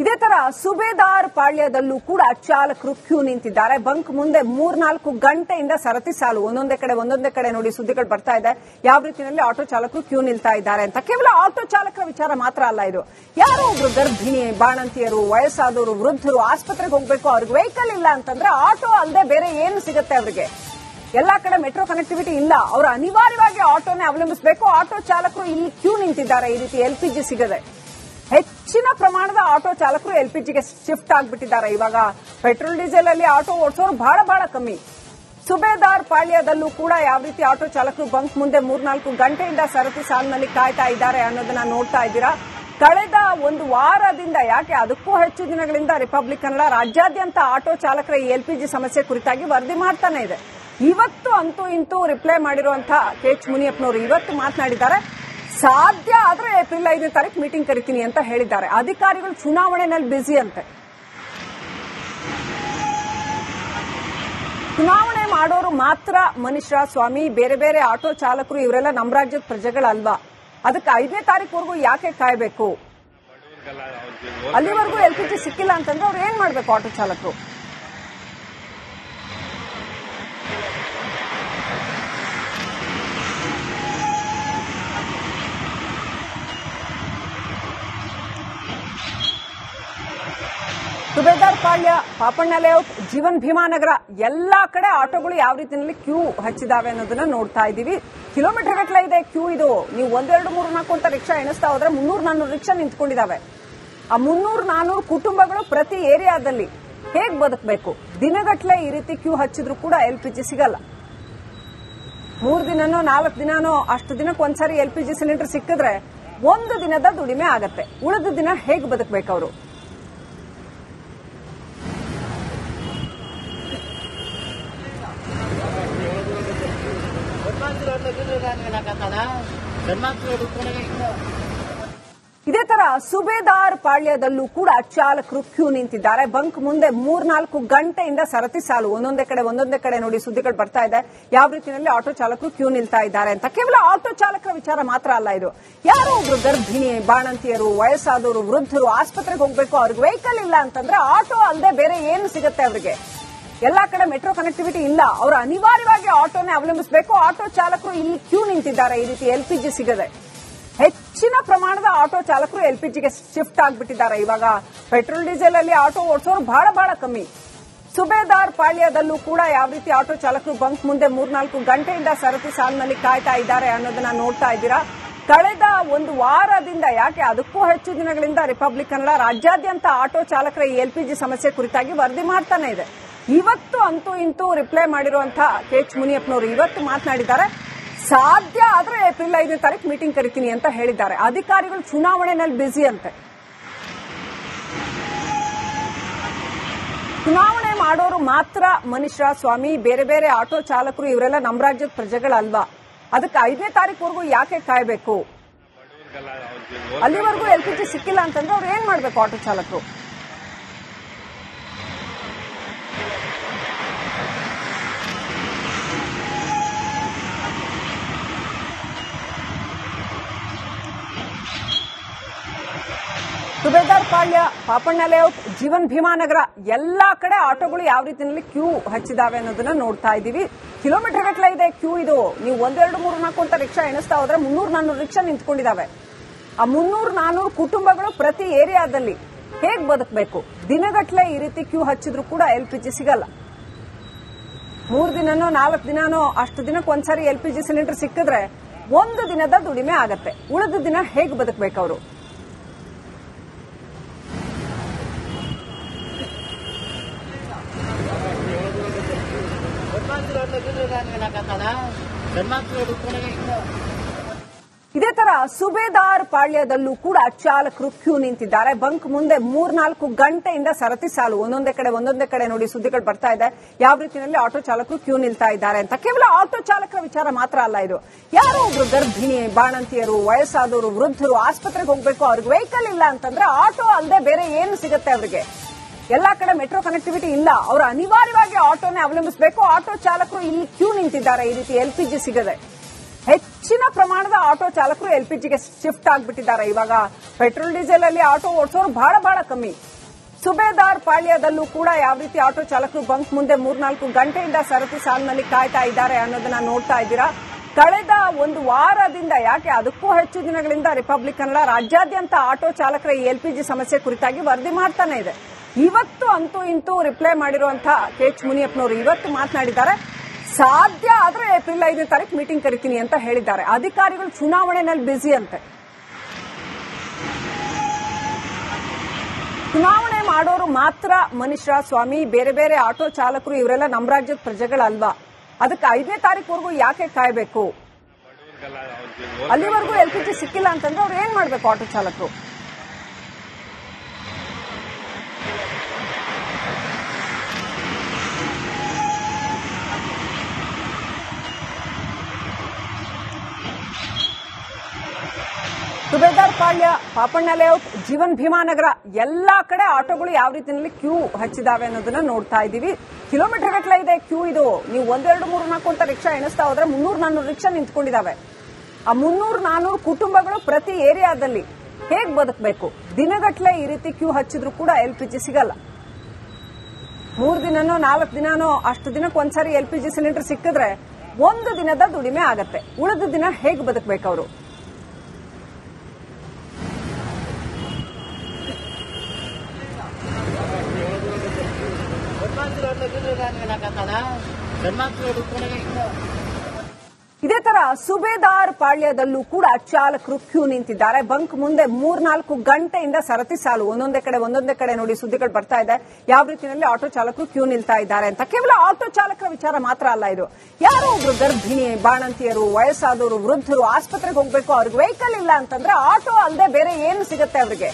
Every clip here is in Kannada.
ಇದೇ ತರ ಸುಬೇದಾರ್ ಪಾಳ್ಯದಲ್ಲೂ ಕೂಡ ಚಾಲಕರು ಕ್ಯೂ ನಿಂತಿದ್ದಾರೆ. ಬಂಕ್ ಮುಂದೆ 3-4 ಗಂಟೆಯಿಂದ ಸರತಿ ಸಾಲು ಒಂದೊಂದೇ ಕಡೆ ನೋಡಿ ಸುದ್ದಿಗಳು ಬರ್ತಾ ಇದೆ. ಯಾವ ರೀತಿಯಲ್ಲಿ ಆಟೋ ಚಾಲಕರು ಕ್ಯೂ ನಿಲ್ತಾ ಇದ್ದಾರೆ ಅಂತ. ಕೇವಲ ಆಟೋ ಚಾಲಕರ ವಿಚಾರ ಮಾತ್ರ ಅಲ್ಲ ಇದು. ಯಾರೋ ಒಬ್ರು ಗರ್ಭಿಣಿ, ಬಾಣಂತಿಯರು, ವಯಸ್ಸಾದವರು, ವೃದ್ಧರು ಆಸ್ಪತ್ರೆಗೆ ಹೋಗ್ಬೇಕು, ಅವ್ರಿಗೆ ವೆಹಿಕಲ್ ಇಲ್ಲ ಅಂತಂದ್ರೆ ಆಟೋ ಅಲ್ಲದೆ ಬೇರೆ ಏನು ಸಿಗುತ್ತೆ ಅವರಿಗೆ? ಎಲ್ಲಾ ಕಡೆ ಮೆಟ್ರೋ ಕನೆಕ್ಟಿವಿಟಿ ಇಲ್ಲ, ಅವರು ಅನಿವಾರ್ಯವಾಗಿ ಆಟೋನೇ ಅವಲಂಬಿಸಬೇಕು. ಆಟೋ ಚಾಲಕರು ಇಲ್ಲಿ ಕ್ಯೂ ನಿಂತಿದ್ದಾರೆ. ಈ ರೀತಿ LPG ಸಿಗದೆ ಹೆಚ್ಚಿನ ಪ್ರಮಾಣದ ಆಟೋ ಚಾಲಕರು LPGಗೆ ಶಿಫ್ಟ್ ಆಗಿಬಿಟ್ಟಿದ್ದಾರೆ. ಇವಾಗ ಪೆಟ್ರೋಲ್ ಡೀಸೆಲ್ ಅಲ್ಲಿ ಆಟೋ ಓಡಿಸೋರು ಬಹಳ ಕಮ್ಮಿ. ಸುಬೇದಾರ್ ಪಾಳ್ಯದಲ್ಲೂ ಕೂಡ ಯಾವ ರೀತಿ ಆಟೋ ಚಾಲಕರು ಬಂಕ್ ಮುಂದೆ 3-4 ಗಂಟೆಯಿಂದ ಸರತಿ ಸಾಲಿನಲ್ಲಿ ಕಾಯ್ತಾ ಇದ್ದಾರೆ ಅನ್ನೋದನ್ನ ನೋಡ್ತಾ ಇದ್ದೀರಾ. ಕಳೆದ ಒಂದು ವಾರದಿಂದ, ಯಾಕೆ ಅದಕ್ಕೂ ಹೆಚ್ಚು ದಿನಗಳಿಂದ ರಿಪಬ್ಲಿಕ್ ಕನ್ನಡ ರಾಜ್ಯಾದ್ಯಂತ ಆಟೋ ಚಾಲಕರ ಈ LPG ಸಮಸ್ಯೆ ಕುರಿತಾಗಿ ವರದಿ ಮಾಡ್ತಾನೆ ಇದೆ. ಇವತ್ತು ಅಂತೂ ಇಂತೂ ರಿಪ್ಲೈ ಮಾಡಿರುವಂತಹ KH ಮುನಿಯಪ್ಪನವರು ಇವತ್ತು ಮಾತನಾಡಿದ್ದಾರೆ. ಸಾಧ್ಯ ಆದ್ರೆ ಏಪ್ರಿಲ್ 5ನೇ ತಾರೀಕು ಮೀಟಿಂಗ್ ಕರಿತೀನಿ ಅಂತ ಹೇಳಿದ್ದಾರೆ. ಅಧಿಕಾರಿಗಳು ಚುನಾವಣೆನಲ್ಲಿ ಬ್ಯುಸಿ ಅಂತೆ. ಚುನಾವಣೆ ಮಾಡೋರು ಮಾತ್ರ ಮನುಷ್ಯ ಸ್ವಾಮಿ, ಬೇರೆ ಬೇರೆ ಆಟೋ ಚಾಲಕರು ಇವರೆಲ್ಲ ನಮ್ಮ ರಾಜ್ಯದ ಪ್ರಜೆಗಳಲ್ವಾ? ಅದಕ್ಕೆ 5ನೇ ತಾರೀಕುವರೆಗೂ ಯಾಕೆ ಕಾಯಬೇಕು? ಅಲ್ಲಿವರೆಗೂ LPG ಸಿಕ್ಕಿಲ್ಲ ಅಂತಂದ್ರೆ ಅವ್ರು ಏನ್ ಮಾಡ್ಬೇಕು ಆಟೋ ಚಾಲಕರು? ಸುಬೇದಾರ್ ಪಾಳ್ಯ, ಪಾಪಣ್ಣ ಲೇಔಟ್, ಜೀವನ್ ಭೀಮಾನಗರ ಎಲ್ಲಾ ಕಡೆ ಆಟೋಗಳು ಯಾವ ರೀತಿಯಲ್ಲಿ ಕ್ಯೂ ಹಚ್ಚಿದಾವೆ ಅನ್ನೋದನ್ನ ನೋಡ್ತಾ ಇದ್ದೀವಿ. ಕಿಲೋಮೀಟರ್ ಗಟ್ಟಲೆ ಇದೆ ಕ್ಯೂ. ಇದು ನೀವು 1, 2, 3, 4 ಅಂತ ರಿಕ್ಷಾ ಎಣಿಸ್ತಾ ಹೋದ್ರೆ 300-400 ರಿಕ್ಷಾ ನಿಂತ್ಕೊಂಡಿದ್ದಾವೆ. ಆ 300-400 ಕುಟುಂಬಗಳು ಪ್ರತಿ ಏರಿಯಾದಲ್ಲಿ ಹೇಗ್ ಬದುಕಬೇಕು? ದಿನಗಟ್ಟಲೆ ಈ ರೀತಿ ಕ್ಯೂ ಹಚ್ಚಿದ್ರು ಕೂಡ LPG ಸಿಗಲ್ಲ. 3 ದಿನನೋ 4 ದಿನನೋ ಅಷ್ಟು ದಿನಕ್ಕೆ ಒಂದ್ಸರಿ LPG ಸಿಲಿಂಡರ್ ಸಿಕ್ಕಿದ್ರೆ 1 ದಿನದ ದುಡಿಮೆ ಆಗತ್ತೆ. ಉಳಿದ ದಿನ ಹೇಗ್ ಬದುಕಬೇಕು ಅವರು? ಇದೇ ತರ ಸುಬೇದಾರ್ ಪಾಳ್ಯದಲ್ಲೂ ಕೂಡ ಚಾಲಕರು ಕ್ಯೂ ನಿಂತಿದ್ದಾರೆ. ಬಂಕ್ ಮುಂದೆ 3-4 ಗಂಟೆಯಿಂದ ಸರತಿ ಸಾಲು ಒಂದೊಂದೇ ಕಡೆ ನೋಡಿ ಸುದ್ದಿಗಳು ಬರ್ತಾ ಇದೆ. ಯಾವ ರೀತಿಯಲ್ಲಿ ಆಟೋ ಚಾಲಕರು ಕ್ಯೂ ನಿಲ್ತಾ ಇದ್ದಾರೆ ಅಂತ. ಕೇವಲ ಆಟೋ ಚಾಲಕರ ವಿಚಾರ ಮಾತ್ರ ಅಲ್ಲ ಇದು. ಯಾರೋ ಒಬ್ರು ಗರ್ಭಿಣಿ, ಬಾಣಂತಿಯರು, ವಯಸ್ಸಾದವರು, ವೃದ್ಧರು ಆಸ್ಪತ್ರೆಗೆ ಹೋಗ್ಬೇಕು, ಅವ್ರಿಗೆ ವೆಹಿಕಲ್ ಇಲ್ಲ ಅಂತಂದ್ರೆ ಆಟೋ ಅಲ್ಲದೆ ಬೇರೆ ಏನು ಸಿಗುತ್ತೆ ಅವರಿಗೆ? ಎಲ್ಲಾ ಕಡೆ ಮೆಟ್ರೋ ಕನೆಕ್ಟಿವಿಟಿ ಇಲ್ಲ, ಅವರು ಅನಿವಾರ್ಯವಾಗಿ ಆಟೋನೇ ಅವಲಂಬಿಸಬೇಕು. ಆಟೋ ಚಾಲಕರು ಇಲ್ಲಿ ಕ್ಯೂ ನಿಂತಿದ್ದಾರೆ. ಈ ರೀತಿ LPG ಸಿಗದೆ ಹೆಚ್ಚಿನ ಪ್ರಮಾಣದ ಆಟೋ ಚಾಲಕರು LPGಗೆ ಶಿಫ್ಟ್ ಆಗಿಬಿಟ್ಟಿದ್ದಾರೆ. ಇವಾಗ ಪೆಟ್ರೋಲ್ ಡೀಸೆಲ್ ಅಲ್ಲಿ ಆಟೋ ಓಡಿಸೋರು ಬಹಳ ಕಮ್ಮಿ. ಸುಬೇದಾರ್ ಪಾಳ್ಯದಲ್ಲೂ ಕೂಡ ಯಾವ ರೀತಿ ಆಟೋ ಚಾಲಕರು ಬಂಕ್ ಮುಂದೆ 3-4 ಗಂಟೆಯಿಂದ ಸರತಿ ಸಾಲಿನಲ್ಲಿ ಕಾಯ್ತಾ ಇದ್ದಾರೆ ಅನ್ನೋದನ್ನ ನೋಡ್ತಾ ಇದ್ದೀರಾ. ಕಳೆದ ಒಂದು ವಾರದಿಂದ, ಯಾಕೆ ಅದಕ್ಕೂ ಹೆಚ್ಚು ದಿನಗಳಿಂದ ರಿಪಬ್ಲಿಕ್ ಕನ್ನಡ ರಾಜ್ಯಾದ್ಯಂತ ಆಟೋ ಚಾಲಕರ ಈ LPG ಸಮಸ್ಯೆ ಕುರಿತಾಗಿ ವರದಿ ಮಾಡ್ತಾನೆ ಇದೆ. ಇವತ್ತು ಅಂತೂ ಇಂತೂ ರಿಪ್ಲೈ ಮಾಡಿರುವಂತಹ KH ಮುನಿಯಪ್ಪನವರು ಇವತ್ತು ಮಾತನಾಡಿದ್ದಾರೆ. ಸಾಧ್ಯ ಆದ್ರೆ ಏಪ್ರಿಲ್ 5ನೇ ತಾರೀಕು ಮೀಟಿಂಗ್ ಕರಿತೀನಿ ಅಂತ ಹೇಳಿದ್ದಾರೆ. ಅಧಿಕಾರಿಗಳು ಚುನಾವಣೆನಲ್ಲಿ ಬ್ಯುಸಿ ಅಂತೆ. ಚುನಾವಣೆ ಮಾಡೋರು ಮಾತ್ರ ಮನುಷ್ಯ ಸ್ವಾಮಿ, ಬೇರೆ ಬೇರೆ ಆಟೋ ಚಾಲಕರು ಇವರೆಲ್ಲ ನಮ್ಮ ರಾಜ್ಯದ ಪ್ರಜೆಗಳಲ್ವಾ? ಅದಕ್ಕೆ 5ನೇ ತಾರೀಕುವರೆಗೂ ಯಾಕೆ ಕಾಯಬೇಕು? ಅಲ್ಲಿವರೆಗೂ LPG ಸಿಕ್ಕಿಲ್ಲ ಅಂತಂದ್ರೆ ಅವ್ರು ಏನ್ ಮಾಡ್ಬೇಕು ಆಟೋ ಚಾಲಕರು? ಸುಬೇದಾರ್ ಪಾಳ್ಯ, ಪಾಪಣ್ಣ ಲೇಔಟ್, ಜೀವನ್ ಭೀಮಾನಗರ ಎಲ್ಲಾ ಕಡೆ ಆಟೋಗಳು ಯಾವ ರೀತಿಯಲ್ಲಿ ಕ್ಯೂ ಹಚ್ಚಿದಾವೆ ಅನ್ನೋದನ್ನ ನೋಡ್ತಾ ಇದ್ದೀವಿ. ಕಿಲೋಮೀಟರ್ ಗಟ್ಟಲೆ ಇದೆ ಕ್ಯೂ. ಇದು ನೀವು 1, 2, 3, 4 ಅಂತ ರಿಕ್ಷಾ ಎಣಿಸ್ತಾ ಹೋದ್ರೆ 300-400 ರಿಕ್ಷಾ ನಿಂತ್ಕೊಂಡಿದ್ದಾವೆ. ಆ 300-400 ಕುಟುಂಬಗಳು ಪ್ರತಿ ಏರಿಯಾದಲ್ಲಿ ಹೇಗ್ ಬದುಕಬೇಕು? ದಿನಗಟ್ಟಲೆ ಈ ರೀತಿ ಕ್ಯೂ ಹಚ್ಚಿದ್ರು ಕೂಡ LPG ಸಿಗಲ್ಲ. 3 ದಿನನೋ 4 ದಿನನೋ ಅಷ್ಟು ದಿನಕ್ಕೆ ಒಂದ್ಸರಿ LPG ಸಿಲಿಂಡರ್ ಸಿಕ್ಕಿದ್ರೆ 1 ದಿನದ ದುಡಿಮೆ ಆಗತ್ತೆ. ಉಳಿದ ದಿನ ಹೇಗ್ ಬದುಕಬೇಕು ಅವರು? ಇದೇ ತರ ಸುಬೇದಾರ್ ಪಾಳ್ಯದಲ್ಲೂ ಕೂಡ ಚಾಲಕರು ಕ್ಯೂ ನಿಂತಿದ್ದಾರೆ. ಬಂಕ್ ಮುಂದೆ 3-4 ಗಂಟೆಯಿಂದ ಸರತಿ ಸಾಲು ಒಂದೊಂದೇ ಕಡೆ ನೋಡಿ ಸುದ್ದಿಗಳು ಬರ್ತಾ ಇದೆ. ಯಾವ ರೀತಿಯಲ್ಲಿ ಆಟೋ ಚಾಲಕರು ಕ್ಯೂ ನಿಲ್ತಾ ಇದ್ದಾರೆ ಅಂತ. ಕೇವಲ ಆಟೋ ಚಾಲಕರ ವಿಚಾರ ಮಾತ್ರ ಅಲ್ಲ ಇದು. ಯಾರೋ ಒಬ್ರು ಗರ್ಭಿಣಿ, ಬಾಣಂತಿಯರು, ವಯಸ್ಸಾದವರು, ವೃದ್ಧರು ಆಸ್ಪತ್ರೆಗೆ ಹೋಗ್ಬೇಕು, ಅವ್ರಿಗೆ ವೆಹಿಕಲ್ ಇಲ್ಲ ಅಂತಂದ್ರೆ ಆಟೋ ಅಲ್ಲದೆ ಬೇರೆ ಏನು ಸಿಗುತ್ತೆ ಅವರಿಗೆ? ಎಲ್ಲಾ ಕಡೆ ಮೆಟ್ರೋ ಕನೆಕ್ಟಿವಿಟಿ ಇಲ್ಲ, ಅವರು ಅನಿವಾರ್ಯವಾಗಿ ಆಟೋನೇ ಅವಲಂಬಿಸಬೇಕು. ಆಟೋ ಚಾಲಕರು ಇಲ್ಲಿ ಕ್ಯೂ ನಿಂತಿದ್ದಾರೆ. ಈ ರೀತಿ LPG ಸಿಗದೆ ಹೆಚ್ಚಿನ ಪ್ರಮಾಣದ ಆಟೋ ಚಾಲಕರು LPGಗೆ ಶಿಫ್ಟ್ ಆಗಿಬಿಟ್ಟಿದ್ದಾರೆ. ಇವಾಗ ಪೆಟ್ರೋಲ್ ಡೀಸೆಲ್ ಅಲ್ಲಿ ಆಟೋ ಓಡಿಸೋರು ಬಹಳ ಕಮ್ಮಿ. ಸುಬೇದಾರ್ ಪಾಳ್ಯದಲ್ಲೂ ಕೂಡ ಯಾವ ರೀತಿ ಆಟೋ ಚಾಲಕರು ಬಂಕ್ ಮುಂದೆ 3-4 ಗಂಟೆಯಿಂದ ಸರತಿ ಸಾಲಿನಲ್ಲಿ ಕಾಯ್ತಾ ಇದ್ದಾರೆ ಅನ್ನೋದನ್ನ ನೋಡ್ತಾ ಇದ್ದೀರಾ. ಕಳೆದ ಒಂದು ವಾರದಿಂದ, ಯಾಕೆ ಅದಕ್ಕೂ ಹೆಚ್ಚು ದಿನಗಳಿಂದ ರಿಪಬ್ಲಿಕ್ ಕನ್ನಡ ರಾಜ್ಯಾದ್ಯಂತ ಆಟೋ ಚಾಲಕರ ಈ ಎಲ್ಪಿಜಿ ಸಮಸ್ಯೆ ಕುರಿತಾಗಿ ವರದಿ ಮಾಡ್ತಾನೆ ಇದೆ. ಇವತ್ತು ಅಂತೂ ಇಂತೂ ರಿಪ್ಲೈ ಮಾಡಿರುವಂತಹ ಕೆಎಚ್ ಮುನಿಯಪ್ಪನವರು ಇವತ್ತು ಮಾತನಾಡಿದ್ದಾರೆ. ಸಾಧ್ಯ ಆದ್ರೆ ಏಪ್ರಿಲ್ 5ನೇ ತಾರೀಕು ಮೀಟಿಂಗ್ ಕರಿತೀನಿ ಅಂತ ಹೇಳಿದ್ದಾರೆ. ಅಧಿಕಾರಿಗಳು ಚುನಾವಣೆಯಲ್ಲಿ ಬ್ಯುಸಿ ಅಂತೆ. ಚುನಾವಣೆ ಮಾಡೋರು ಮಾತ್ರ ಮನುಷ್ಯ ಸ್ವಾಮಿ, ಬೇರೆ ಬೇರೆ ಆಟೋ ಚಾಲಕರು ಇವರೆಲ್ಲ ನಮ್ಮ ರಾಜ್ಯದ ಪ್ರಜೆಗಳಲ್ವಾ? ಅದಕ್ಕೆ 5ನೇ ತಾರೀಕುವರೆಗೂ ಯಾಕೆ ಕಾಯಬೇಕು? ಅಲ್ಲಿವರೆಗೂ ಎಲ್ಪಿಜಿ ಸಿಕ್ಕಿಲ್ಲ ಅಂತಂದ್ರೆ ಅವ್ರು ಏನ್ ಮಾಡ್ಬೇಕು ಆಟೋ ಚಾಲಕರು? ಸುಬೇದಾರ್ ಪಾಳ್ಯ, ಪಾಪಣ್ಣ ಲೇಔಟ್, ಜೀವನ್ ಭೀಮಾನಗರ ಎಲ್ಲಾ ಕಡೆ ಆಟೋಗಳು ಯಾವ ರೀತಿಯಲ್ಲಿ ಕ್ಯೂ ಹಚ್ಚಿದಾವೆ ಅನ್ನೋದನ್ನ ನೋಡ್ತಾ ಇದ್ದೀವಿ. ಕಿಲೋಮೀಟರ್ ಗಟ್ಟಲೆ ಇದೆ ಕ್ಯೂ. ಇದು ನೀವು 1, 2, 3, 4 ಅಂತ ರಿಕ್ಷಾ ಎಣಿಸ್ತಾ ಹೋದ್ರೆ 300-400 ರಿಕ್ಷಾ ನಿಂತ್ಕೊಂಡಿದ್ದಾವೆ. ಆ 300-400 ಕುಟುಂಬಗಳು ಪ್ರತಿ ಏರಿಯಾದಲ್ಲಿ ಹೇಗ್ ಬದುಕಬೇಕು? ದಿನಗಟ್ಟಲೆ ಈ ರೀತಿ ಕ್ಯೂ ಹಚ್ಚಿದ್ರು ಕೂಡ ಎಲ್ಪಿಜಿ ಸಿಗಲ್ಲ. 3 ದಿನನೋ 4 ದಿನನೋ ಅಷ್ಟು ದಿನಕ್ಕೆ ಒಂದ್ಸರಿ ಎಲ್ಪಿಜಿ ಸಿಲಿಂಡರ್ ಸಿಕ್ಕಿದ್ರೆ 1 ದಿನದ ದುಡಿಮೆ ಆಗತ್ತೆ. ಉಳಿದ ದಿನ ಹೇಗ್ ಬದುಕಬೇಕು ಅವರು? ಇದೇ ತರ ಸುಬೇದಾರ್ ಪಾಳ್ಯದಲ್ಲೂ ಕೂಡ ಚಾಲಕರು ಕ್ಯೂ ನಿಂತಿದ್ದಾರೆ. ಬಂಕ್ ಮುಂದೆ 3-4 ಗಂಟೆಯಿಂದ ಸರತಿ ಸಾಲು. ಒಂದೊಂದೇ ಕಡೆ ನೋಡಿ ಸುದ್ದಿಗಳು ಬರ್ತಾ ಇದೆ ಯಾವ ರೀತಿಯಲ್ಲಿ ಆಟೋ ಚಾಲಕರು ಕ್ಯೂ ನಿಲ್ತಾ ಇದ್ದಾರೆ ಅಂತ. ಕೇವಲ ಆಟೋ ಚಾಲಕರ ವಿಚಾರ ಮಾತ್ರ ಅಲ್ಲ ಇದು. ಯಾರೋ ಒಬ್ರು ಗರ್ಭಿಣಿ, ಬಾಣಂತಿಯರು, ವಯಸ್ಸಾದವರು, ವೃದ್ಧರು ಆಸ್ಪತ್ರೆಗೆ ಹೋಗ್ಬೇಕು, ಅವ್ರಿಗೆ ವೆಹಿಕಲ್ ಇಲ್ಲ ಅಂತಂದ್ರೆ ಆಟೋ ಅಲ್ಲದೆ ಬೇರೆ ಏನು ಸಿಗುತ್ತೆ ಅವರಿಗೆ?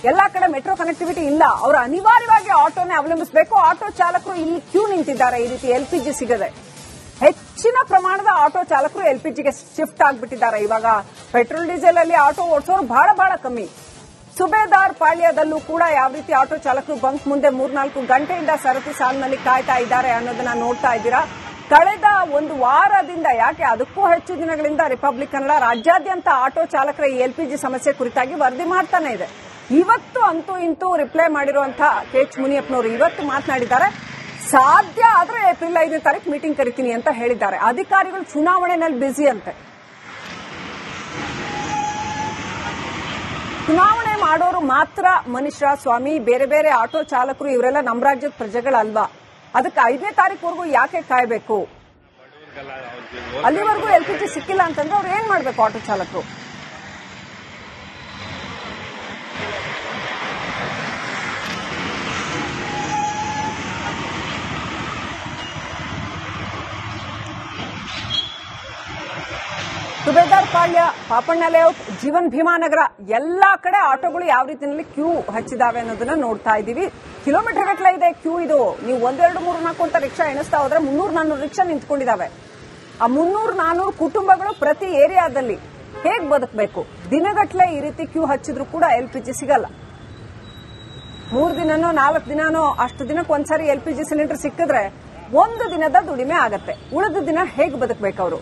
ಎಲ್ಲಾ ಕಡೆ ಮೆಟ್ರೋ ಕನೆಕ್ಟಿವಿಟಿ ಇಲ್ಲ. ಅವರು ಅನಿವಾರ್ಯವಾಗಿ ಆಟೋನೇ ಅವಲಂಬಿಸಬೇಕು. ಆಟೋ ಚಾಲಕರು ಇಲ್ಲಿ ಕ್ಯೂ ನಿಂತಿದ್ದಾರೆ ಈ ರೀತಿ ಎಲ್ಪಿಜಿ ಸಿಗದೆ. ಹೆಚ್ಚಿನ ಪ್ರಮಾಣದ ಆಟೋ ಚಾಲಕರು ಎಲ್ಪಿಜಿಗೆ ಶಿಫ್ಟ್ ಆಗಿಬಿಟ್ಟಿದ್ದಾರೆ. ಇವಾಗ ಪೆಟ್ರೋಲ್ ಡೀಸೆಲ್ ಅಲ್ಲಿ ಆಟೋ ಓಡಿಸೋರು ಬಹಳ ಕಮ್ಮಿ. ಸುಬೇದಾರ್ ಪಾಳ್ಯದಲ್ಲೂ ಕೂಡ ಯಾವ ರೀತಿ ಆಟೋ ಚಾಲಕರು ಬಂಕ್ ಮುಂದೆ 3-4 ಗಂಟೆಯಿಂದ ಸರತಿ ಸಾಲಿನಲ್ಲಿ ಕಾಯ್ತಾ ಇದ್ದಾರೆ ಅನ್ನೋದನ್ನ ನೋಡ್ತಾ ಇದ್ದೀರಾ. ಕಳೆದ ಒಂದು ವಾರದಿಂದ, ಯಾಕೆ ಅದಕ್ಕೂ ಹೆಚ್ಚು ದಿನಗಳಿಂದ ರಿಪಬ್ಲಿಕ್ ಕನ್ನಡ ರಾಜ್ಯಾದ್ಯಂತ ಆಟೋ ಚಾಲಕರ ಈ ಎಲ್ಪಿಜಿ ಸಮಸ್ಯೆ ಕುರಿತಾಗಿ ವರದಿ ಮಾಡ್ತಾನೆ ಇದೆ. ಇವತ್ತು ಅಂತೂ ಇಂತೂ ರಿಪ್ಲೈ ಮಾಡಿರುವಂತಹ ಕೆಎಚ್ ಮುನಿಯಪ್ಪನವರು ಇವತ್ತು ಮಾತನಾಡಿದ್ದಾರೆ. ಸಾಧ್ಯ ಆದ್ರೆ ಏಪ್ರಿಲ್ 5ನೇ ತಾರೀಕು ಮೀಟಿಂಗ್ ಕರಿತೀನಿ ಅಂತ ಹೇಳಿದ್ದಾರೆ. ಅಧಿಕಾರಿಗಳು ಚುನಾವಣೆಯಲ್ಲಿ ಬ್ಯುಸಿ ಅಂತೆ. ಚುನಾವಣೆ ಮಾಡೋರು ಮಾತ್ರ ಮನುಷ್ಯ ಸ್ವಾಮಿ, ಬೇರೆ ಬೇರೆ ಆಟೋ ಚಾಲಕರು ಇವರೆಲ್ಲ ನಮ್ಮ ರಾಜ್ಯದ ಪ್ರಜೆಗಳಲ್ವಾ? ಅದಕ್ಕೆ 5ನೇ ತಾರೀಕುವರೆಗೂ ಯಾಕೆ ಕಾಯಬೇಕು? ಅಲ್ಲಿವರೆಗೂ ಎಲ್ಪಿಜಿ ಸಿಕ್ಕಿಲ್ಲ ಅಂತಂದ್ರೆ ಅವ್ರು ಏನ್ ಮಾಡ್ಬೇಕು ಆಟೋ ಚಾಲಕರು? ಸುಬೇದಾರ್ ಪಾಳ್ಯ, ಪಾಪಣ್ಣ ಲೇಔಟ್, ಜೀವನ್ ಭೀಮಾನಗರ ಎಲ್ಲಾ ಕಡೆ ಆಟೋಗಳು ಯಾವ ರೀತಿಯಲ್ಲಿ ಕ್ಯೂ ಹಚ್ಚಿದಾವೆ ಅನ್ನೋದನ್ನ ನೋಡ್ತಾ ಇದ್ದೀವಿ. ಕಿಲೋಮೀಟರ್ ಗಟ್ಟಲೆ ಇದೆ ಕ್ಯೂ. ಇದು ನೀವು 1, 2, 3, 4 ಅಂತ ರಿಕ್ಷಾ ಎಣಿಸ್ತಾ ಹೋದ್ರೆ 300-400 ರಿಕ್ಷಾ ನಿಂತ್ಕೊಂಡಿದ್ದಾವೆ. ಆ 300-400 ಕುಟುಂಬಗಳು ಪ್ರತಿ ಏರಿಯಾದಲ್ಲಿ ಹೇಗ್ ಬದುಕಬೇಕು? ದಿನಗಟ್ಟಲೆ ಈ ರೀತಿ ಕ್ಯೂ ಹಚ್ಚಿದ್ರು ಕೂಡ ಎಲ್ಪಿಜಿ ಸಿಗಲ್ಲ. 3 ದಿನನೋ 4 ದಿನನೋ ಅಷ್ಟು ದಿನಕ್ಕೆ ಒಂದ್ಸರಿ ಎಲ್ಪಿಜಿ ಸಿಲಿಂಡರ್ ಸಿಕ್ಕಿದ್ರೆ 1 ದಿನದ ದುಡಿಮೆ ಆಗತ್ತೆ. ಉಳಿದ ದಿನ ಹೇಗ್ ಬದುಕಬೇಕು ಅವರು?